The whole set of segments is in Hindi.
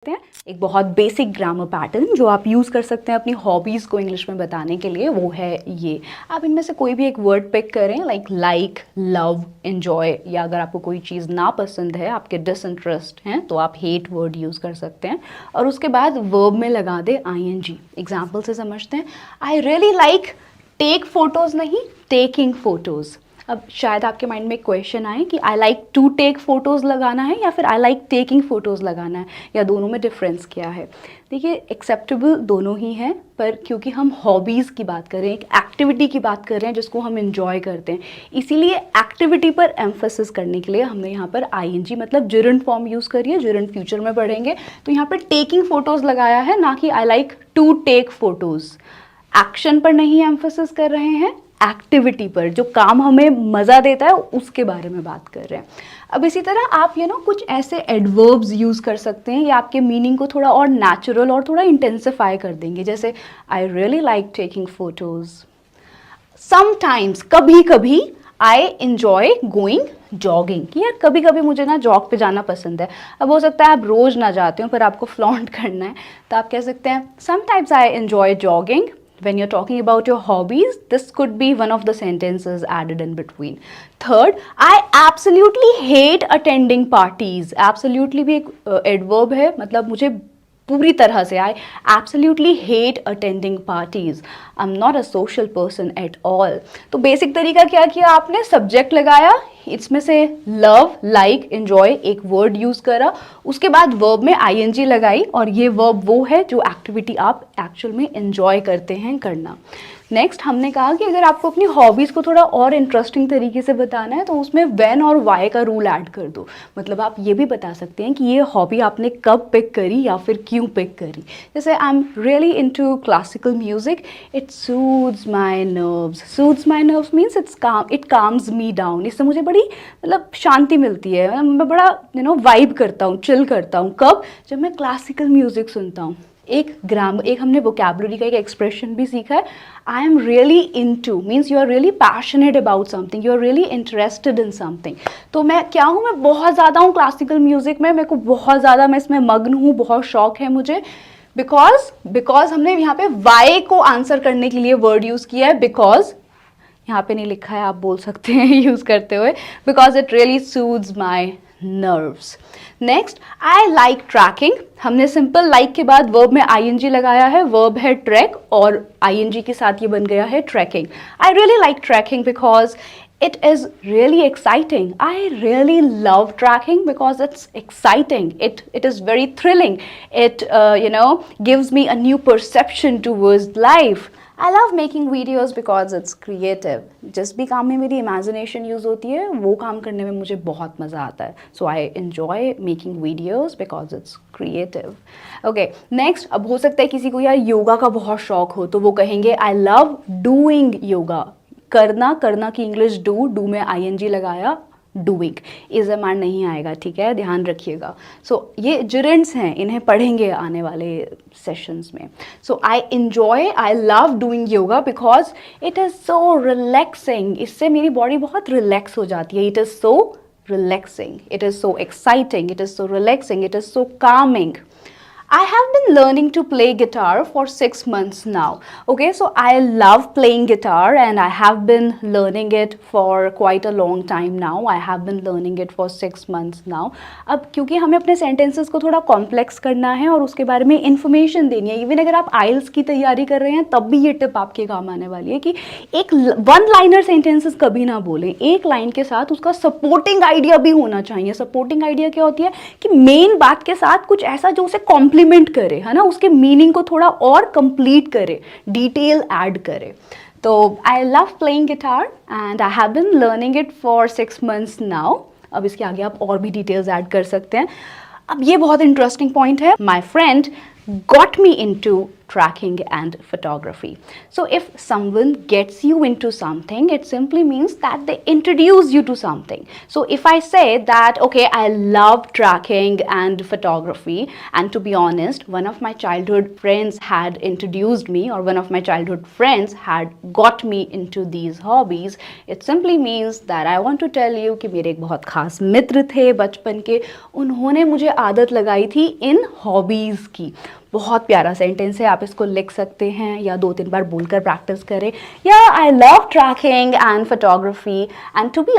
हैं एक बहुत बेसिक ग्रामर पैटर्न जो आप यूज़ कर सकते हैं अपनी हॉबीज़ को इंग्लिश में बताने के लिए। वो है ये, आप इनमें से कोई भी एक वर्ड पिक करें, लाइक, लव, एन्जॉय, या अगर आपको कोई चीज़ ना पसंद है, आपके डिसइंटरेस्ट हैं, तो आप हेट वर्ड यूज़ कर सकते हैं और उसके बाद वर्ब में लगा दे ing। एग्जाम्पल से समझते हैं। I really like take photos, नहीं टेकिंग फ़ोटोज़। अब शायद आपके माइंड में एक क्वेश्चन आए कि I like to take photos लगाना है या फिर आई लाइक टेकिंग फ़ोटोज़ लगाना है, या दोनों में डिफरेंस क्या है। देखिए, एक्सेप्टेबल दोनों ही हैं, पर क्योंकि हम हॉबीज़ की बात कर रहे हैं, एक एक्टिविटी की बात कर रहे हैं जिसको हम इन्जॉय करते हैं, इसीलिए एक्टिविटी पर एम्फेसिस करने के लिए हमने यहाँ पर ing मतलब जिरंड फॉर्म यूज़ करिए। जिरंड फ्यूचर में पढ़ेंगे तो यहाँ पर टेकिंग फ़ोटोज़ लगाया है, ना कि I like to take photos. Action पर नहीं एम्फेसिस कर रहे हैं, एक्टिविटी पर, जो काम हमें मज़ा देता है उसके बारे में बात कर रहे हैं। अब इसी तरह आप कुछ ऐसे एडवर्ब्स यूज़ कर सकते हैं, ये आपके मीनिंग को थोड़ा और नेचुरल और थोड़ा इंटेंसिफाई कर देंगे। जैसे आई really like taking photos. Sometimes, कभी कभी, आई इन्जॉय गोइंग जॉगिंग, कि यार कभी कभी मुझे ना जॉग पे जाना पसंद है। अब हो सकता है आप रोज़ ना जाते हो पर आपको फ्लॉन्ट करना है, तो आप कह सकते हैं sometimes I enjoy jogging. When you're talking about your hobbies, this could be one of the sentences added in between. Third, I absolutely hate attending parties. Absolutely भी एक adverb है, मतलब मुझे पूरी तरह से, I absolutely hate attending parties. I'm not a social person at all. तो बेसिक तरीका क्या किया आपने, सब्जेक्ट लगाया, इसमें से लव, लाइक, एन्जॉय एक वर्ड यूज़ करा, उसके बाद वर्ब में ing लगाई, और ये वर्ब वो है जो एक्टिविटी आप एक्चुअल में एन्जॉय करते हैं करना। नेक्स्ट हमने कहा कि अगर आपको अपनी हॉबीज़ को थोड़ा और इंटरेस्टिंग तरीके से बताना है तो उसमें व्हेन और वाई का रूल ऐड कर दो। मतलब आप ये भी बता सकते हैं कि ये हॉबी आपने कब पिक करी या फिर क्यों पिक करी। जैसे आई am really into classical music, it soothes my nerves. Soothes my nerves means it calms me down. इससे मुझे बड़ी मतलब शांति मिलती है, मैं बड़ा वाइब करता हूँ, चिल करता हूँ। कब? जब मैं क्लासिकल म्यूजिक सुनता हूँ। एक हमने वोकैबुलरी का एक एक्सप्रेशन भी सीखा है, I am really into means you are really passionate about something, you are really interested in something. तो मैं क्या हूँ, मैं बहुत ज़्यादा हूँ क्लासिकल म्यूजिक में, मेरे को बहुत ज़्यादा, मैं इसमें मग्न हूँ, बहुत शौक है मुझे। बिकॉज हमने यहाँ पे वाई को आंसर करने के लिए वर्ड यूज़ किया है। बिकॉज यहाँ पे नहीं लिखा है, आप बोल सकते हैं यूज़ करते हुए, because it really soothes my nerves. Next, I like trekking. हमने सिंपल लाइक के बाद वर्ब में ing लगाया है, वर्ब है ट्रैक, और ing के साथ ये बन गया है trekking. I really like trekking because it is really exciting. I really love trekking because it's exciting. It is very thrilling. It gives me a new perception towards life. I love making videos because it's creative. जिस भी काम में मेरी imagination यूज़ होती है वो काम करने में मुझे बहुत मज़ा आता है. So I enjoy making videos because it's creative. Okay, next, अब हो सकता है किसी को यार योगा का बहुत शौक हो तो वो कहेंगे I love doing yoga. करना की इंग्लिश डू में ing लगाया, डूइंग। इज़-ए-मैन नहीं आएगा, ठीक है, ध्यान रखिएगा। सो ये जिरेंट्स हैं, इन्हें पढ़ेंगे आने वाले सेशंस में। So I enjoy, I love doing yoga because it is so relaxing. इससे मेरी बॉडी बहुत रिलैक्स हो जाती है। It is so relaxing, it is so exciting, it is so relaxing, it is so calming. I have been learning to play guitar for 6 months now. Okay, so I love playing guitar and I have been learning it for quite a long time now. I have been learning it for 6 months now. अब क्योंकि हमें अपने sentences को थोड़ा complex करना है और उसके बारे में information देनी है। Even अगर आप IELTS की तैयारी कर रहे हैं तब भी ये टिप आपके काम आने वाली है कि एक वन लाइनर sentences कभी ना बोलें। एक लाइन के साथ उसका supporting idea भी होना चाहिए। supporting idea क्या होती है कि मेन बात के साथ कुछ ऐसा जो उसे कॉम्प्लीमेंट करे, है ना, उसके मीनिंग को थोड़ा और कंप्लीट करे, डिटेल ऐड करे। तो I love playing guitar and I have been learning it for 6 months now. अब इसके आगे आप और भी डिटेल्स ऐड कर सकते हैं। अब ये बहुत इंटरेस्टिंग पॉइंट है, my friend got me into tracking and photography. So if someone gets you into something, it simply means that they introduce you to something. So if I say that, okay, I love tracking and photography, and to be honest, one of my childhood friends had introduced me, or one of my childhood friends had got me into these hobbies, it simply means that I want to tell you कि मेरे एक बहुत खास मित्र थे बचपन के, उन्होंने मुझे आदत लगाई थी इन हॉबीज़ की। बहुत प्यारा सेंटेंस है, आप इसको लिख सकते हैं या 2-3 बार बोलकर प्रैक्टिस करें। या I love trekking and photography and to be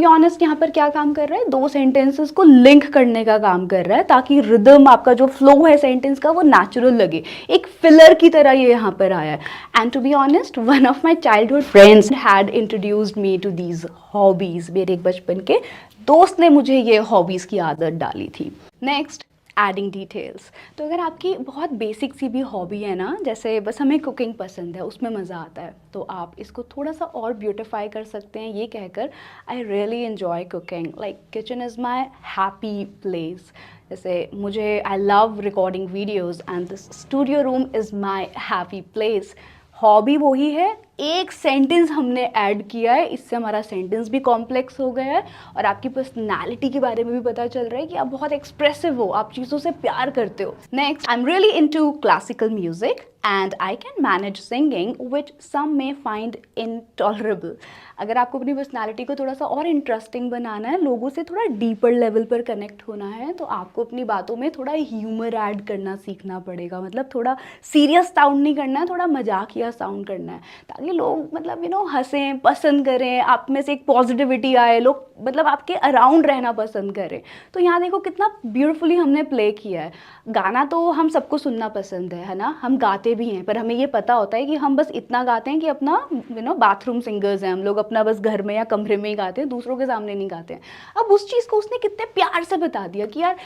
honest यहाँ पर क्या काम कर रहा है, 2 सेंटेंसेस को लिंक करने का काम कर रहा है, ताकि रिदम, आपका जो फ्लो है सेंटेंस का, वो नेचुरल लगे, एक फिलर की तरह ये यहाँ पर आया है। And to be honest, one of my childhood friends had introduced me to these hobbies. मेरे एक बचपन के दोस्त ने मुझे ये हॉबीज़ की आदत डाली थी। Next, adding details. तो अगर आपकी बहुत बेसिक सी भी हॉबी है ना, जैसे बस हमें कुकिंग पसंद है, उसमें मज़ा आता है, तो आप इसको थोड़ा सा और ब्यूटिफाई कर सकते हैं ये कहकर, I really enjoy cooking, like kitchen is my happy place. जैसे मुझे, I love recording videos and this studio room is my happy place. Hobby वही है, एक सेंटेंस हमने ऐड किया है, इससे हमारा सेंटेंस भी कॉम्प्लेक्स हो गया है और आपकी पर्सनालिटी के बारे में भी पता चल रहा है कि आप बहुत एक्सप्रेसिव हो, आप चीज़ों से प्यार करते हो। Next, I am really into classical music and I can manage singing which some may find intolerable. अगर आपको अपनी पर्सनालिटी को थोड़ा सा और इंटरेस्टिंग बनाना है, लोगों से थोड़ा डीपर लेवल पर कनेक्ट होना है, तो आपको अपनी बातों में थोड़ा ह्यूमर ऐड करना सीखना पड़ेगा। मतलब थोड़ा सीरियस साउंड नहीं करना है, थोड़ा मजाकिया साउंड करना है, ताकि लोग मतलब हंसें, पसंद करें, आप में से एक पॉजिटिविटी आए, लोग मतलब आपके अराउंड रहना पसंद करें। तो यहाँ देखो कितना ब्यूटीफुली हमने प्ले किया है। गाना तो हम सबको सुनना पसंद है ना, हम गाते भी हैं, पर हमें ये पता होता है कि हम बस इतना गाते हैं कि अपना बाथरूम सिंगर्स हैं हम लोग, अपना बस घर में या कमरे में ही गाते हैं, दूसरों के सामने नहीं गाते हैं। अब उस चीज़ को उसने कितने प्यार से बता दिया कि यार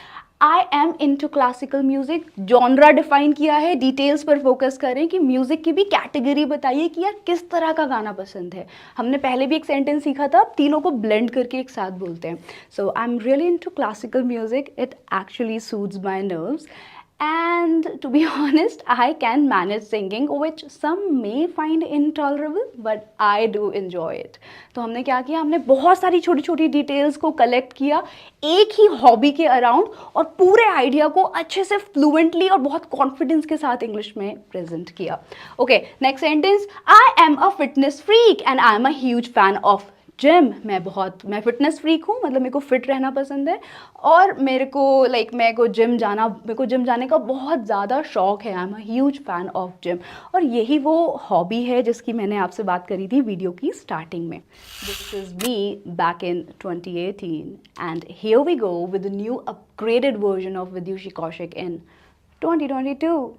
I am into classical music, genre define किया है, डिटेल्स पर फोकस करें कि म्यूजिक की भी कैटेगरी बताइए कि यार किस तरह का गाना पसंद है। हमने पहले भी एक सेंटेंस सीखा था, तीनों को ब्लेंड करके एक साथ बोलते हैं। So I am really into classical music, it actually suits my nerves and to be honest, I can manage singing which some may find intolerable, but I do enjoy it. तो हमने क्या किया, हमने बहुत सारी छोटी छोटी डिटेल्स को कलेक्ट किया एक ही हॉबी के अराउंड और पूरे आइडिया को अच्छे से फ्लुएंटली और बहुत कॉन्फिडेंस के साथ इंग्लिश में प्रेजेंट किया। Okay, next sentence, I am a fitness freak and I am a huge fan of gym. मैं फिटनेस फ्रीक हूँ, मतलब मेरे को फिट रहना पसंद है और मेरे को जिम जाने का बहुत ज़्यादा शौक है। I am a huge fan of gym. और यही वो हॉबी है जिसकी मैंने आपसे बात करी थी वीडियो की स्टार्टिंग में। This is me back in 2018 and here we go with new upgraded version of Vidushi Kaushik in 2022।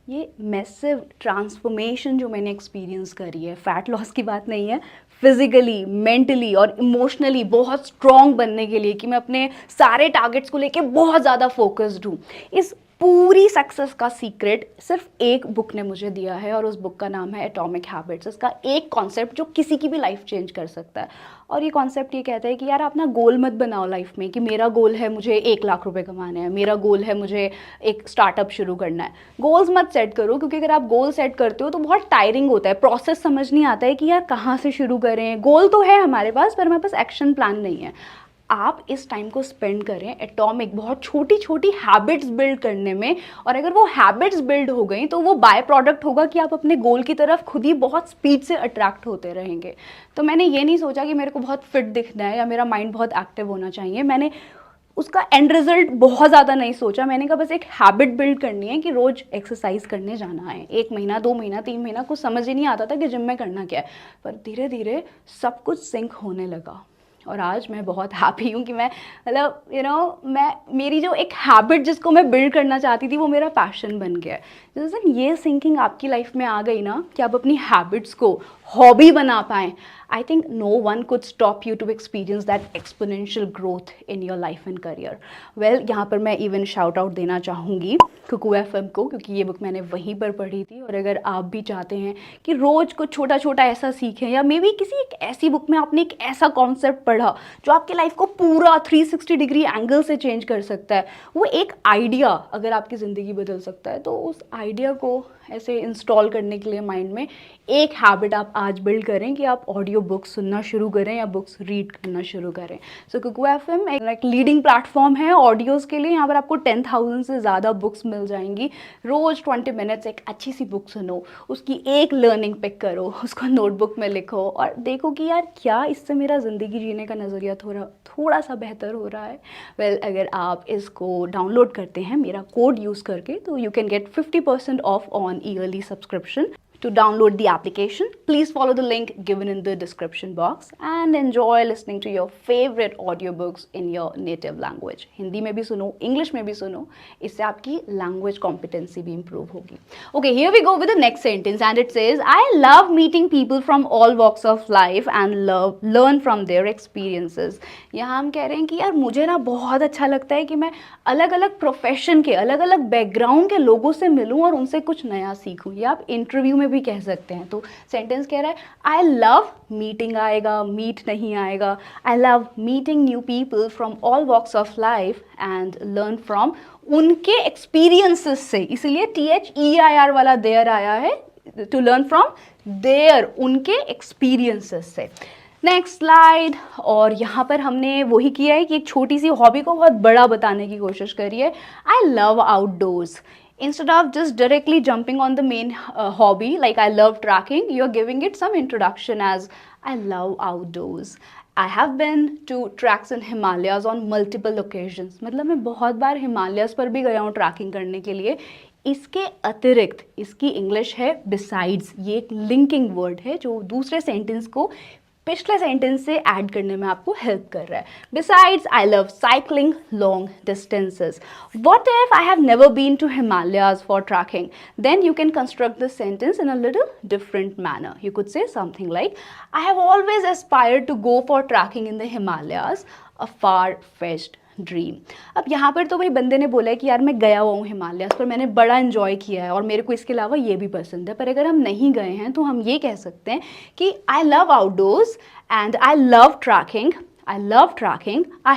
ये मैसिव ट्रांसफॉर्मेशन जो मैंने एक्सपीरियंस करी है, फैट लॉस की बात नहीं है, फिजिकली, मेंटली और इमोशनली बहुत स्ट्रॉन्ग बनने के लिए, कि मैं अपने सारे टारगेट्स को लेके बहुत ज़्यादा फोकस्ड हूँ, इस पूरी सक्सेस का सीक्रेट सिर्फ एक बुक ने मुझे दिया है और उस बुक का नाम है एटॉमिक हैबिट्स। इसका एक कॉन्सेप्ट जो किसी की भी लाइफ चेंज कर सकता है, और ये कॉन्सेप्ट ये कहता है कि यार आप ना गोल मत बनाओ लाइफ में कि मेरा गोल है मुझे 1 लाख रुपए कमाने हैं, मेरा गोल है मुझे एक स्टार्टअप शुरू करना है। गोल्स मत सेट करो, क्योंकि अगर आप गोल सेट करते हो तो बहुत टायरिंग होता है, प्रोसेस समझ नहीं आता है कि यार कहाँ से शुरू करें। गोल तो है हमारे पास, पर हमारे पास एक्शन प्लान नहीं है। आप इस टाइम को स्पेंड करें एटॉमिक बहुत छोटी छोटी हैबिट्स बिल्ड करने में, और अगर वो हैबिट्स बिल्ड हो गई तो वो बाय प्रोडक्ट होगा कि आप अपने गोल की तरफ खुद ही बहुत स्पीड से अट्रैक्ट होते रहेंगे। तो मैंने ये नहीं सोचा कि मेरे को बहुत फिट दिखना है या मेरा माइंड बहुत एक्टिव होना चाहिए, मैंने उसका एंड रिजल्ट बहुत ज़्यादा नहीं सोचा। मैंने कहा बस एक हैबिट बिल्ड करनी है कि रोज़ एक्सरसाइज करने जाना है। 1 महीना, 2 महीना, 3 महीना कुछ समझ ही नहीं आता था कि जिम में करना क्या है, पर धीरे धीरे सब कुछ सिंक होने लगा। और आज मैं बहुत हैप्पी हूँ कि मैं मेरी जो एक हैबिट जिसको मैं बिल्ड करना चाहती थी वो मेरा पैशन बन गया है। जैसे ये सिंकिंग आपकी लाइफ में आ गई ना कि आप अपनी हैबिट्स को, हॉबी बना पाएँ, I think no one could stop you to experience that exponential growth in your life and career. Well, यहाँ पर मैं even shout out देना चाहूँगी कुकू एफएम को, क्योंकि ये बुक मैंने वहीं पर पढ़ी थी। और अगर आप भी चाहते हैं कि रोज़ कुछ छोटा छोटा ऐसा सीखें, या मे बी किसी एक ऐसी बुक में आपने एक ऐसा कॉन्सेप्ट पढ़ा जो आपकी लाइफ को पूरा 360 डिग्री एंगल से चेंज कर सकता है, वो एक आइडिया अगर आपकी ज़िंदगी बदल सकता है, तो उस आइडिया को ऐसे इंस्टॉल करने के लिए माइंड में एक हैबिट आप आज बिल्ड करें कि आप ऑडियो बुक्स सुनना शुरू करें या बुक्स रीड करना शुरू करें। सो कुकू एफएम एक लीडिंग प्लेटफॉर्म है ऑडियोज़ के लिए। यहाँ पर आपको 10,000 से ज़्यादा बुक्स मिल जाएंगी। रोज़ 20 मिनट्स एक अच्छी सी बुक सुनो, उसकी एक लर्निंग पिक करो, उसको नोटबुक में लिखो और देखो कि यार क्या इससे मेरा ज़िंदगी जीने का नज़रिया थोड़ा सा बेहतर हो रहा है। वेल, अगर आप इसको डाउनलोड करते हैं मेरा कोड यूज़ करके, तो you can get 50% of on yearly subscription. To download the application, please follow the link given in the description box and enjoy listening to your favorite audiobooks in your native language. Hindi में भी सुनो, इंग्लिश में भी सुनो, इससे आपकी language competency भी improve होगी. Okay, here we go with the next sentence and it says, I love meeting people from all walks of life and learn from their experiences. यहाँ हम कह रहे हैं कि यार मुझे ना बहुत अच्छा लगता है कि मैं अलग अलग प्रोफेशन के, अलग अलग बैकग्राउंड के लोगों से मिलूं और उनसे कुछ नया सीखूं। या आप इंटरव्यू में भी कह सकते हैं। तो सेंटेंस कह रहा है आई लव, मीटिंग आएगा, मीट नहीं आएगा, I love meeting new people from all walks of life and learn from उनके एक्सपीरियंसेस से, इसीलिए THEIR वाला देयर आया है, टू लर्न फ्रॉम देयर, उनके एक्सपीरियंसेस से। Next slide. और यहाँ पर हमने वही किया है कि एक छोटी सी हॉबी को बहुत बड़ा बताने की कोशिश करी है। I love outdoors. Instead of just directly jumping on the main hobby, like I love tracking, you're giving it some introduction as I love outdoors. I have been to tracks in Himalayas on multiple occasions. मतलब मैं बहुत बार हिमालयस पर भी गया हूँ ट्रैकिंग करने के लिए। इसके अतिरिक्त इसकी इंग्लिश है besides, ये एक लिंकिंग वर्ड है जो दूसरे सेंटेंस को पिछले सेंटेंस से ऐड करने में आपको हेल्प कर रहा है। Besides I love cycling long distances. What if I have never been to Himalayas for trekking? Then you can construct this sentence in a little different manner. You could say something like I have always aspired to go for trekking in the Himalayas, a far fetched dream. अब यहाँ पर तो भाई बंदे ने बोला है कि यार मैं गया हुआ हूँ हिमालयस पर, मैंने बड़ा इन्जॉय किया है और मेरे को इसके अलावा ये भी पसंद है। पर अगर हम नहीं गए हैं तो हम ये कह सकते हैं कि I love outdoors and I love trekking, I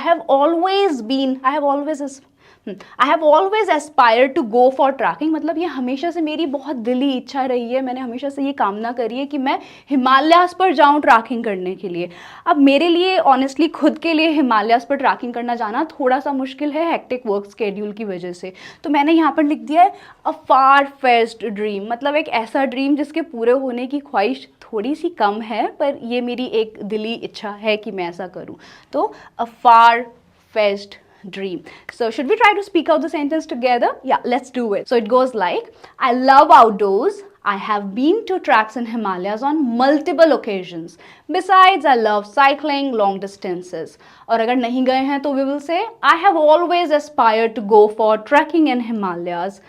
have always aspired to go for trekking. मतलब ये हमेशा से मेरी बहुत दिली इच्छा रही है, मैंने हमेशा से ये कामना करी है कि मैं हिमालयास पर जाऊं ट्रैकिंग करने के लिए। अब मेरे लिए ऑनेस्टली खुद के लिए हिमालयास पर ट्रैकिंग करना जाना थोड़ा सा मुश्किल है हेक्टिक वर्क स्केड्यूल की वजह से। तो मैंने यहाँ पर लिख दिया है अ फार फेच्ड ड्रीम, मतलब एक ऐसा ड्रीम जिसके पूरे होने की ख्वाहिश थोड़ी सी कम है, पर ये मेरी एक दिली इच्छा है कि मैं ऐसा करूँ। तो a far fetched dream. So should we try to speak out the sentence together? Yeah, let's do it. So it goes like, I love outdoors. I have been to tracks in Himalayas on multiple occasions. Besides, I love cycling long distances. और अगर नहीं गए हैं तो we will say, I have always aspired to go for trekking in Himalayas,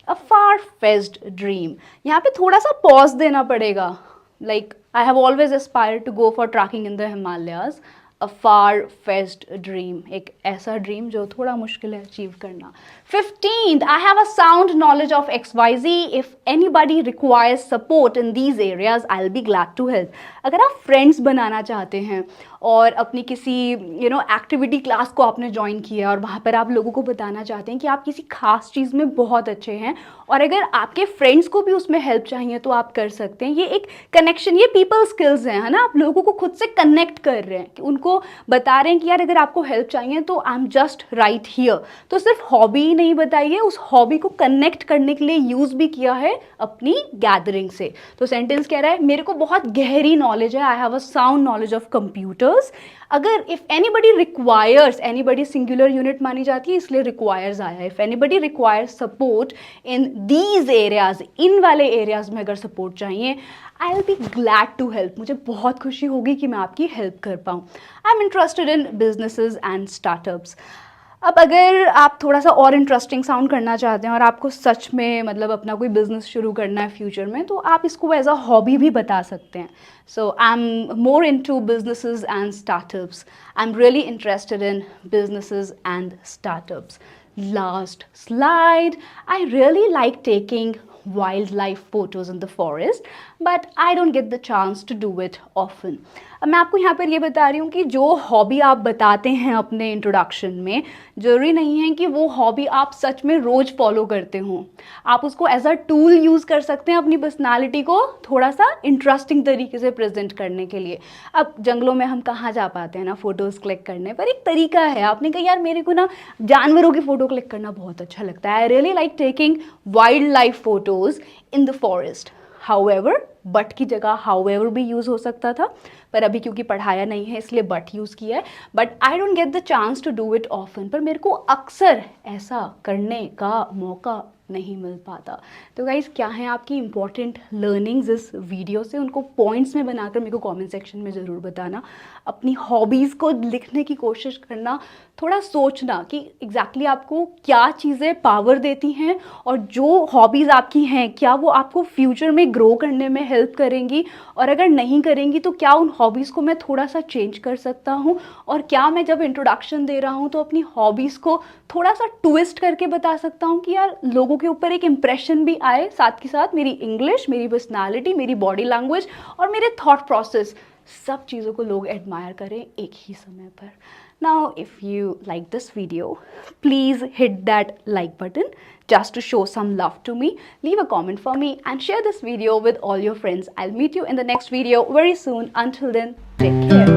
a far-fetched dream. यहाँ पे थोड़ा सा pause देना पड़ेगा. Like, I have always aspired to go for trekking in the Himalayas, a far-fetched dream, एक ऐसा ड्रीम जो थोड़ा मुश्किल है अचीव करना। 15th, I have a sound knowledge of XYZ. If anybody requires support in these areas, I'll be glad to help. अगर आप फ्रेंड्स बनाना चाहते हैं और अपनी किसी एक्टिविटी क्लास को आपने ज्वाइन किया और वहाँ पर आप लोगों को बताना चाहते हैं कि आप किसी खास चीज़ में बहुत अच्छे हैं और अगर आपके फ्रेंड्स को भी उसमें हेल्प चाहिए तो आप कर सकते हैं। ये एक कनेक्शन, ये पीपल स्किल्स हैं, है ना। आप लोगों को खुद से कनेक्ट कर रहे हैं, कि उनको बता रहे हैं कि यार अगर आपको हेल्प चाहिए तो I am just right here. तो सिर्फ हॉबी ही नहीं बताइए, उस हॉबी को कनेक्ट करने के लिए यूज़ भी किया है अपनी गैदरिंग से। तो सेंटेंस कह रहा है मेरे को बहुत गहरी नॉलेज है, I have a sound knowledge of computers. अगर if anybody requires, anybody singular unit मानी जाती है इसलिए रिक्वायर्स आया है। If anybody requires support in these areas, इन वाले एरियाज में अगर सपोर्ट चाहिए, I will be glad to help, मुझे बहुत खुशी होगी कि मैं आपकी हेल्प कर पाऊँ। I am interested in businesses and startups. अब अगर आप थोड़ा सा और इंटरेस्टिंग साउंड करना चाहते हैं और आपको सच में मतलब अपना कोई बिजनेस शुरू करना है फ्यूचर में, तो आप इसको एज अ हॉबी भी बता सकते हैं. So I am more into businesses and startups. I am really interested in businesses and startups. Last slide. I really like taking wildlife photos in the forest, but I don't get the chance to do it often. अब मैं आपको यहाँ पर ये बता रही हूँ कि जो हॉबी आप बताते हैं अपने इंट्रोडक्शन में, ज़रूरी नहीं है कि वो हॉबी आप सच में रोज़ फॉलो करते हों. आप उसको एज अ टूल यूज़ कर सकते हैं अपनी पर्सनालिटी को थोड़ा सा इंटरेस्टिंग तरीके से प्रेजेंट करने के लिए. अब जंगलों में हम कहाँ जा पाते हैं ना फ़ोटोज़ क्लिक करने, पर एक तरीका है. आपने कहा यार मेरे को ना जानवरों की फ़ोटो क्लिक करना बहुत अच्छा लगता है. आई really like taking wild life photos in the forest. However, but की जगह हाउएवर भी यूज़ हो सकता था, पर अभी क्योंकि पढ़ाया नहीं है इसलिए बट यूज़ किया है. But I don't get the chance to do it often. पर मेरे को अक्सर ऐसा करने का मौका नहीं मिल पाता. तो गाइज़, क्या हैं आपकी इंपॉर्टेंट लर्निंग्स इस वीडियो से, उनको पॉइंट्स में बनाकर मेरे को कमेंट सेक्शन में ज़रूर बताना. अपनी हॉबीज़ को लिखने की कोशिश करना, थोड़ा सोचना कि एग्जैक्टली आपको क्या चीज़ें पावर देती हैं, और जो हॉबीज़ आपकी हैं क्या वो आपको फ्यूचर में ग्रो करने में हेल्प करेंगी, और अगर नहीं करेंगी तो क्या उन हॉबीज़ को मैं थोड़ा सा चेंज कर सकता हूँ, और क्या मैं जब इंट्रोडक्शन दे रहा हूँ तो अपनी हॉबीज़ को थोड़ा सा ट्विस्ट करके बता सकता हूँ कि यार लोगों के ऊपर एक इम्प्रेशन भी आए, साथ के साथ मेरी इंग्लिश, मेरी पर्सनालिटी, मेरी बॉडी लैंग्वेज और मेरे थॉट प्रोसेस, सब चीज़ों को लोग एडमायर करें एक ही समय पर. Now, if you like this video, please hit that like button just to show some love to me. Leave a comment for me and share this video with all your friends. I'll meet you in the next video very soon. Until then, take care.